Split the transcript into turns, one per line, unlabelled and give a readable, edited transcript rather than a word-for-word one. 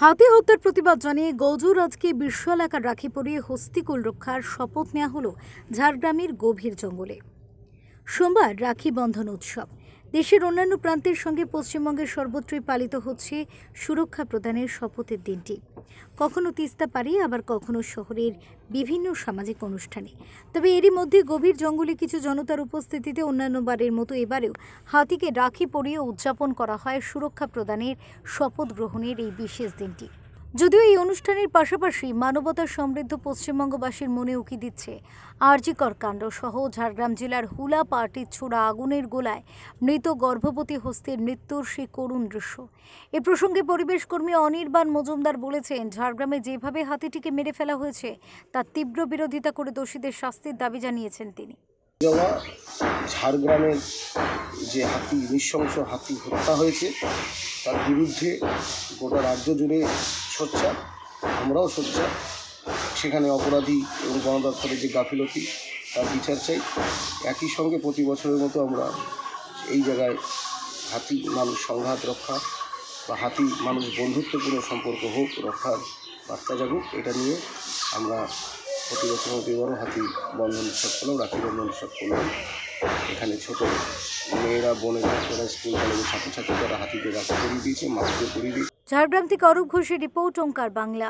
হাতি হত্যার প্রতিবাদ জানিয়ে গৌজুরাজকে বিশ্ব এলাকার রাখি পরিয়ে হস্তিকুল রক্ষার শপথ নেওয়া হলো ঝাড়গ্রামের গভীর জঙ্গলে। সোমবার রাখি বন্ধন উৎসব। দেশের অন্যান্য প্রান্তের সঙ্গে পশ্চিমবঙ্গের সর্বত্রই পালিত হচ্ছে সুরক্ষা প্রদানের শপথের দিনটি। কখনো তিস্তা পাড়ি, আবার কখনো শহরের বিভিন্ন সামাজিক অনুষ্ঠানে। তবে এরই মধ্যে গভীর জঙ্গলে কিছু জনতার উপস্থিতিতে অন্যান্য বারের মতো এবারেও হাতিকে রাখি পরিয়ে উদযাপন করা হয় সুরক্ষা প্রদানের শপথ গ্রহণের এই বিশেষ দিনটি। যদিও এই অনুষ্ঠানের পাশাপাশি মানবতার সমৃদ্ধ পশ্চিমবঙ্গবাসীর মনে উকি দিচ্ছে আরজিকর কাণ্ড সহ ঝাড়গ্রাম জেলার হুলা পার্টির ছোড়া আগুনের গোলায় মৃত গর্ভবতী হস্তির মৃত্যুর সেই করুণ দৃশ্য। এ প্রসঙ্গে পরিবেশ কর্মী অনির্বাণ মজুমদার বলেছেন, ঝাড়গ্রামে যেভাবে হাতিটিকে মেরে ফেলা হয়েছে তার তীব্র বিরোধিতা করে দোষীদের শাস্তির দাবি জানিয়েছেন তিনি।
ঝাড়গ্রামের যে নৃশংস হাতি হত্যা হয়েছে তার বিরুদ্ধে গোটা রাজ্য জুড়ে সোচ্চার, আমরাও সোচ্চার। সেখানে অপরাধী এবং বন দপ্তরের যে গাফিলতি তার বিচার চাই। একই সঙ্গে প্রতি বছরের মতো আমরা এই জায়গায় হাতি মানুষ সংঘাত রক্ষা বা হাতি মানুষ বন্ধুত্বপূর্ণ সম্পর্ক হোক রক্ষার বার্তা জাগুক, এটা নিয়ে আমরা প্রতি বছর মতো এবারও হাতি বন্ধন উৎসব করলাম, রাখি বন্ধন উৎসব করলাম। এখানে ছোটো মেয়েরা, বোনেরা, যারা স্কুল কলেজের ছাত্রছাত্রী তারা হাতিকে রাখি পরিয়ে দিয়েছে, মাছকে পরিয়ে দিয়েছে।
ঝাড়গ্রাম থেকে অরূপ ঘোষের রিপোর্ট, ওঙ্কার বাংলা।